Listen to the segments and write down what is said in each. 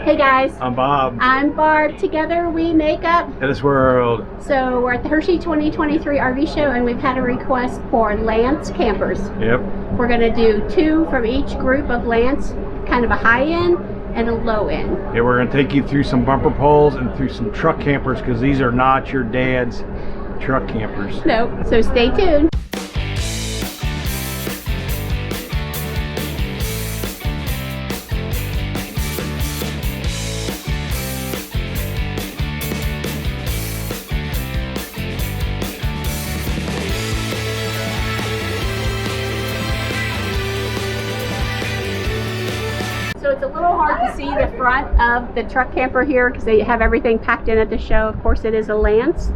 Hey guys. I'm Bob. I'm Barb. Together we make up HetteshWorld. So we're at the Hershey 2023 RV Show and we've had a request for Lance campers. Yep. We're going to do 2 from each group of Lance, kind of a high end and a low end. Yeah, we're going to take you through some bumper poles and through some truck campers because these are not your dad's truck campers. Nope. So stay tuned. So it's a little hard to see the front of the truck camper here because they have everything packed in at the show. Of course it is a Lance,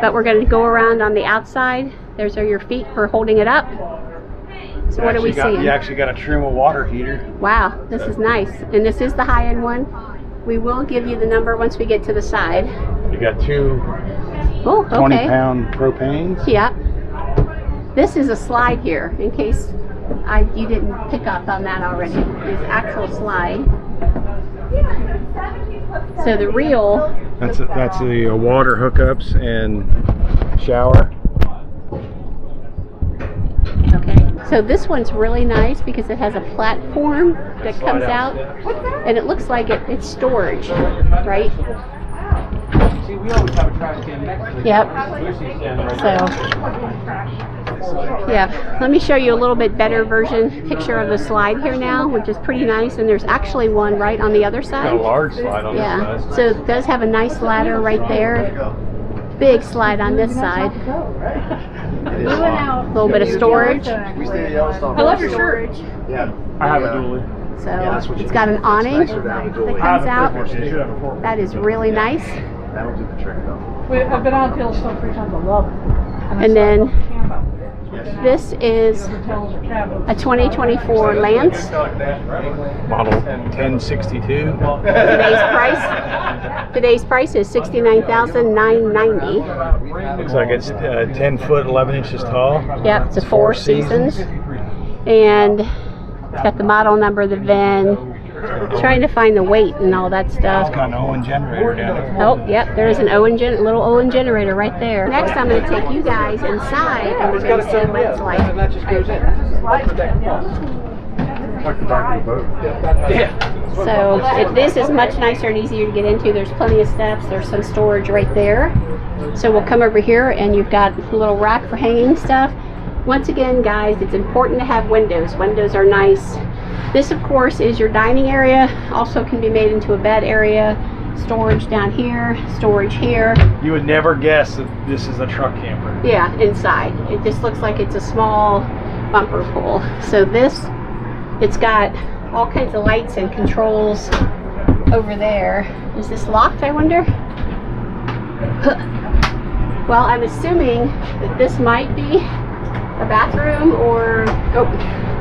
but we're going to go around on the outside. There's your feet for holding it up. So what are we seeing? You actually got a trim of water heater. Wow, this is nice. And this is the high-end one. We will give you the number once we get to the side. You got 2 oh, okay. 20-pound propanes. Yep. This is a slide here in case you didn't pick up on that already. It's actual slide. So the real. That's the water hookups and shower. Okay. So this one's really nice because it has a platform that comes out, and it looks like it's storage, right? See, we always have a trash can next to it. Yep. So, So, yeah, let me show you a little bit better picture of the slide here now, which is pretty nice, and there's actually one right on the other got a side. large slide on Yeah, this side. so it does have a nice ladder right there. Big slide on this side. A little bit of storage. I love your shirt. Yeah. I have a dually. So it's got an awning that comes out. That is really nice. That'll do the trick though. I've been on Tail Stuff 3 times. I love it. And then this is a 2024 Lance. Model 1062. Today's price is $69,990. Looks like it's 10 foot 11 inches tall. Yep, it's a 4 seasons. And it's got the model number, the VIN. Trying to find the weight and all that stuff. It's got an Owen generator down there. Oh, yep, there is an little Owen generator right there. Next, I'm going to take you guys inside and we're going to see what it's like. And that just goes in. Like the back of the boat. Yeah. So this is much nicer and easier to get into. There's plenty of steps. There's some storage right there. So we'll come over here and you've got a little rack for hanging stuff. Once again, guys, it's important to have windows. Windows are nice. This, of course, is your dining area. Also can be made into a bed area. Storage down here, storage here. You would never guess that this is a truck camper. Yeah, inside. It just looks like it's a small bumper pool. So this, it's got all kinds of lights and controls over there. Is this locked, I wonder? Well, I'm assuming that this might be a bathroom or, oh,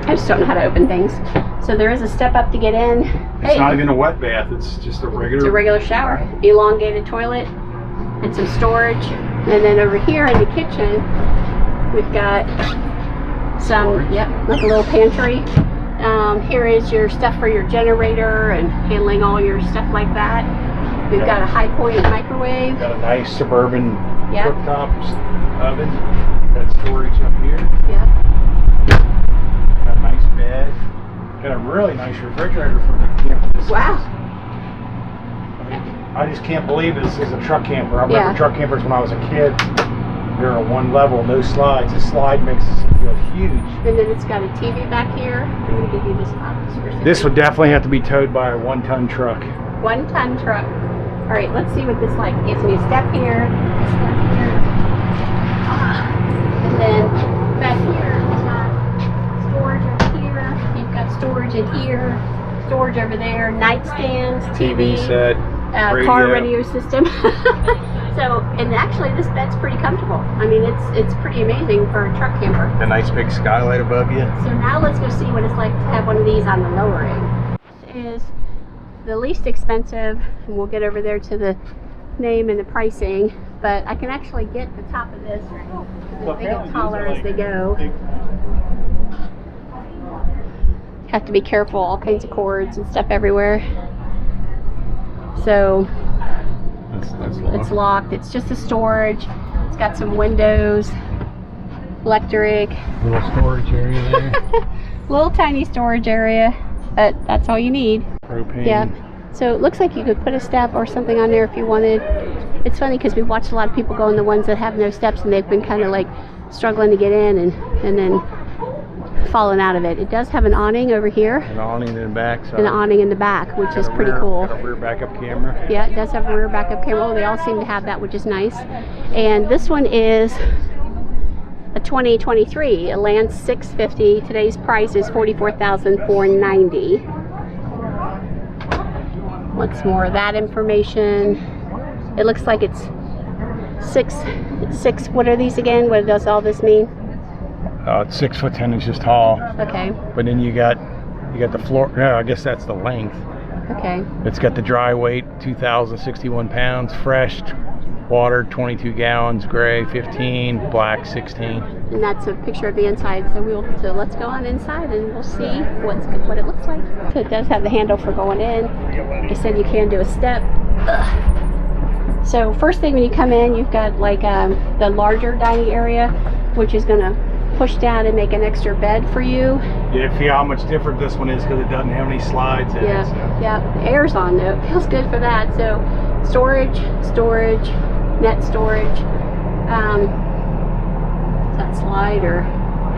I just don't know how to open things. So there is a step up to get in. It's not even a wet bath, it's just a regular. It's a regular shower. Elongated toilet and some storage. And then over here in the kitchen, we've got some, yep, like a little pantry. Here is your stuff for your generator and handling all your stuff like that. We've got a high point microwave. Got a nice suburban Yep. cooktop oven. Got storage up here. Yep. Got a nice bed. Got a really nice refrigerator for the camper. This Wow. I just can't believe this is a truck camper. I remember Yeah. truck campers when I was a kid. They were on one level, no slides. The slide makes it feel huge. And then it's got a TV back here. I'm going to give you this box. This would definitely have to be towed by a 1-ton truck. 1-ton truck. All right, let's see what this like. Gives me a step here, a step here. And then back here, it's got storage over here. You've got storage in here, storage over there, nightstands, TV set, car radio system. So, and actually this bed's pretty comfortable. I mean, it's pretty amazing for a truck camper. a nice big skylight above you. So now let's go see what it's like to have one of these on the lower end. This is the least expensive, and we'll get over there to the name and the pricing, but I can actually get the top of this. They get taller as they go. have to be careful, all kinds of cords and stuff everywhere. So That's it's locked. It's just a storage. It's got some windows, electric, Little storage area there. little tiny storage area, but that's all you need. Propane. Yeah. So it looks like you could put a step or something on there if you wanted. It's funny because we've watched a lot of people go in the ones that have no steps, and they've been kind of like struggling to get in and then falling out of it. It does have an awning over here, An awning in the back. and an awning in the back, which is pretty cool. Got a rear backup camera. Yeah, it does have a rear backup camera. Oh, they all seem to have that, which is nice. And this one is a 2023, a Lance 650. Today's price is $44,490. What's more of that information? It looks like it's six. What are these again? What does all this mean? It's 6 foot 10 inches tall. Okay. But then you got the floor. No, I guess that's the length. Okay. It's got the dry weight, 2,061 pounds, fresh water, 22 gallons, gray 15, black 16. And that's a picture of the inside. So let's go on inside and we'll see what it looks like. So it does have the handle for going in. Like I said, you can do a step. Ugh. So first thing when you come in, you've got like the larger dining area, which is going to push down and make an extra bed for you. You feel how much different this one is because it doesn't have any slides in it. So. Yeah, the air's on though. It feels good for that. So storage, net storage. Is that slide or?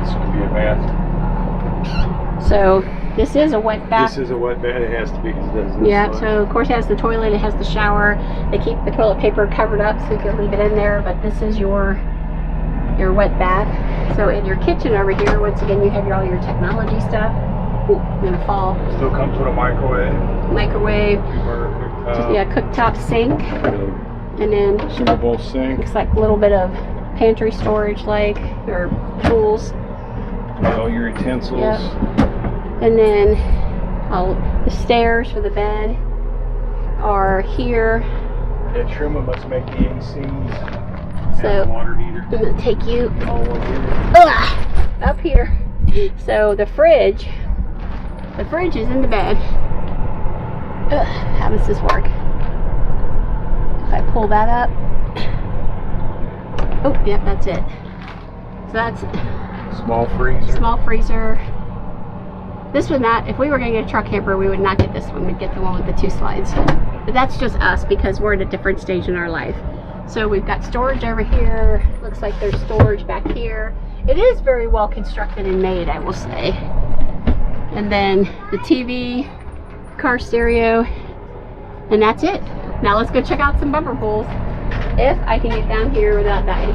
This would be a bathroom. So this is a wet bath. This is a wet bed. It has to be because it doesn't. Yeah, slide. so of course it has the toilet, it has the shower. They keep the toilet paper covered up so you can leave it in there, but this is your wet bath. So in your kitchen over here, once again, you have all your technology stuff. Ooh, I'm gonna fall. Still comes with a microwave. Microwave, Cooktop. cooktop sink, and then Small bowl sink. looks like a little bit of pantry storage, like, or tools. All your utensils. Yep. And then the stairs for the bed are here. That Truman must make the ACs. So And the water heater. I'm gonna take you All over here. up here. So the fridge is in the bed. How does this work? If I pull that up. Oh, yep, that's it. So that's Small freezer. small freezer. This would not, if we were going to get a truck camper, we would not get this one. We'd get the one with the 2 slides. But that's just us because we're at a different stage in our life. So we've got storage over here. Looks like there's storage back here. It is very well constructed and made, I will say. And then the TV, car stereo, and that's it. Now let's go check out some bumper pulls. If I can get down here without dying.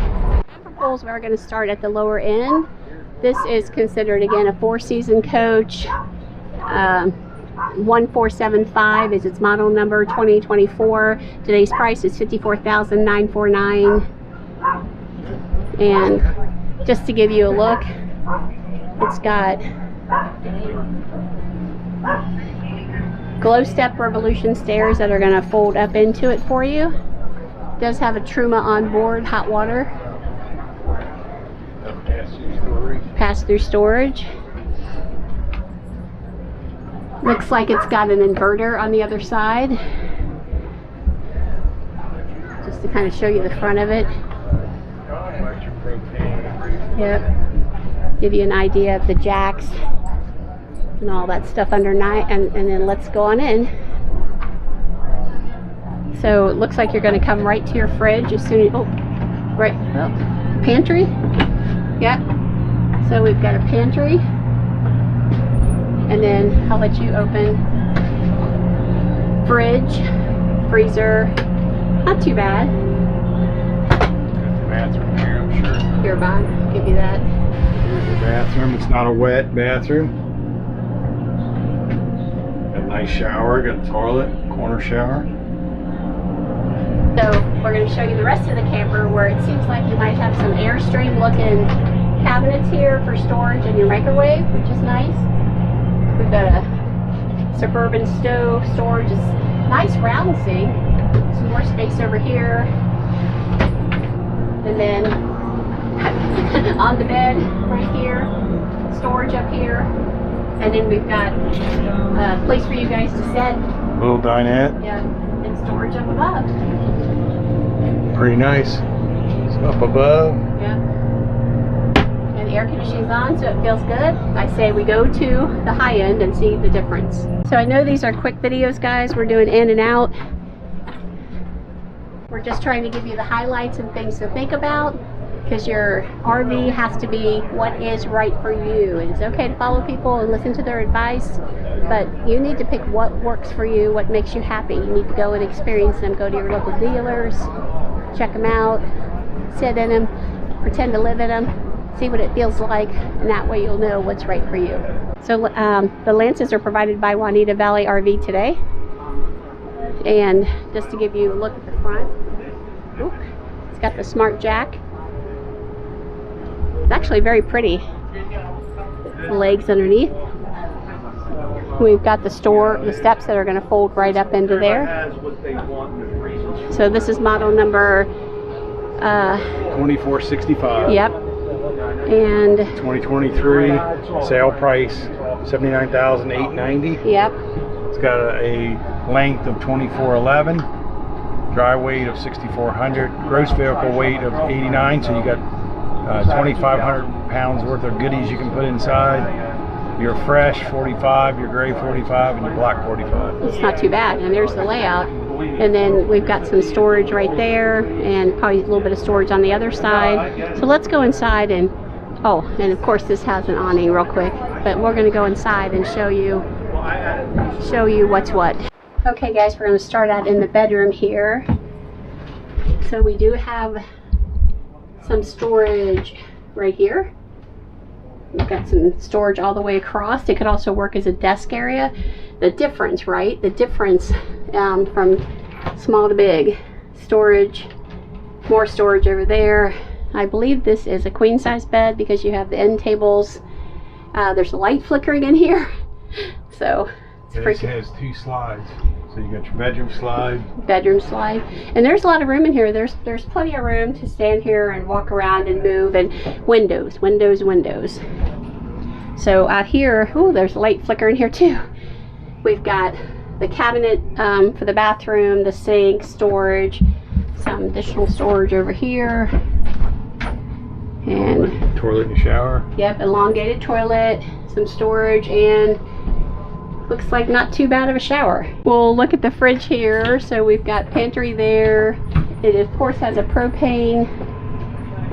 Bumper pulls, we're going to start at the lower end. This is considered, again, a 4-season coach. 1475 is its model number, 2024. Today's price is $54,949. And just to give you a look, it's got Glow Step Revolution stairs that are going to fold up into it for you. It does have a Truma on board, hot water. Pass-through storage. Looks like it's got an inverter on the other side. Just to kind of show you the front of it. Yep. Give you an idea of the jacks and all that stuff underneath, and then let's go on in. So it looks like you're going to come right to your fridge as soon as, pantry. Yep. So we've got a pantry, and then I'll let you open fridge, freezer. Not too bad. Bathroom here, I'm sure. Here, Bob, give you that. Here's your bathroom. It's not a wet bathroom. Got a nice shower. Got a toilet, corner shower. So we're going to show you the rest of the camper, where it seems like you might have some Airstream looking cabinets here for storage and your microwave, which is nice. We've got a Suburban stove storage. It's nice round sink. Some more space over here. And then on the bed right here, storage up here. And then we've got a place for you guys to sit. Little dinette. Yeah, and storage up above. Pretty nice. It's up above. Yeah. And the air conditioning's on, so it feels good. I say we go to the high end and see the difference. So I know these are quick videos, guys. We're doing in and out. We're just trying to give you the highlights and things to think about, because your RV has to be what is right for you. And it's okay to follow people and listen to their advice, but you need to pick what works for you, what makes you happy. You need to go and experience them. Go to your local dealers, check them out, sit in them, pretend to live in them, see what it feels like, and that way you'll know what's right for you. So the lances are provided by Juanita Valley RV today. And just to give you a look at the front, oop, it's got the smart jack. It's actually very pretty. The legs underneath. We've got the steps that are going to fold right up into there. So this is model number 2465. Yep. And 2023 sale price $79,890. yep. It's got a length of 2411, dry weight of 6400, gross vehicle weight of 89. So you got 2,500 pounds worth of goodies you can put inside. Your fresh 45, your gray 45, and your black 45. It's not too bad. And there's the layout. And then we've got some storage right there, and probably a little bit of storage on the other side. So let's go inside and, oh, and of course this has an awning real quick, but we're going to go inside and show you what's what. Okay guys, we're going to start out in the bedroom here. So we do have some storage right here. We've got some storage all the way across. It could also work as a desk area. The difference, right? The difference from small to big. Storage, more storage over there. I believe this is a queen size bed because you have the end tables. There's a light flickering in here. So it's This has two slides. So you got your bedroom slide. Bedroom slide. And there's a lot of room in here. There's plenty of room to stand here and walk around and move, and windows. So out here, oh, there's a light flicker in here too. We've got the cabinet for the bathroom, the sink, storage, some additional storage over here. And toilet and shower. yep, elongated toilet, some storage, and looks like not too bad of a shower. We'll look at the fridge here. So we've got pantry there. It of course has a propane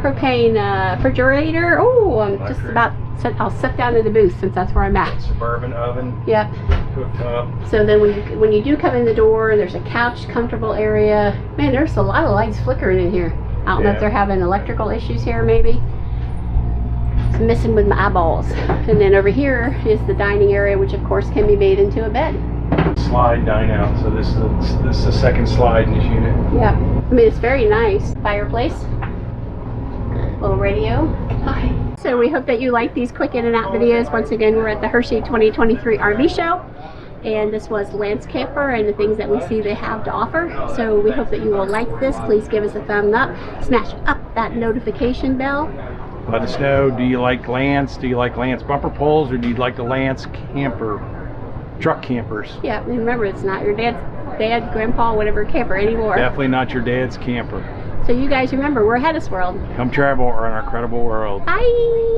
refrigerator. Oh, I'm just about, I'll sit down in the booth since that's where I'm at. Suburban oven. Yep. Cooktop. So then when you do come in the door, there's a couch, comfortable area. Man, there's a lot of lights flickering in here. I don't know if they're having electrical issues here, maybe. It's messing with my eyeballs. And then over here is the dining area, which of course can be made into a bed. Slide dine out. So this is the second slide in this unit. Yeah, I mean, it's very nice. Fireplace, little radio. Okay. So we hope that you like these quick in and out videos. Once again, we're at the Hershey 2023 RV Show. And this was Lance Camper and the things that we see they have to offer. So we hope that you will like this. Please give us a thumbs up. Smash up that notification bell. Let us know, do you like Lance? Do you like Lance bumper poles, or do you like the Lance camper, truck campers? Yeah, and remember, it's not your dad, grandpa, whatever camper anymore. Definitely not your dad's camper. So you guys remember, we're HetteshWorld. Come travel around our incredible world. Bye!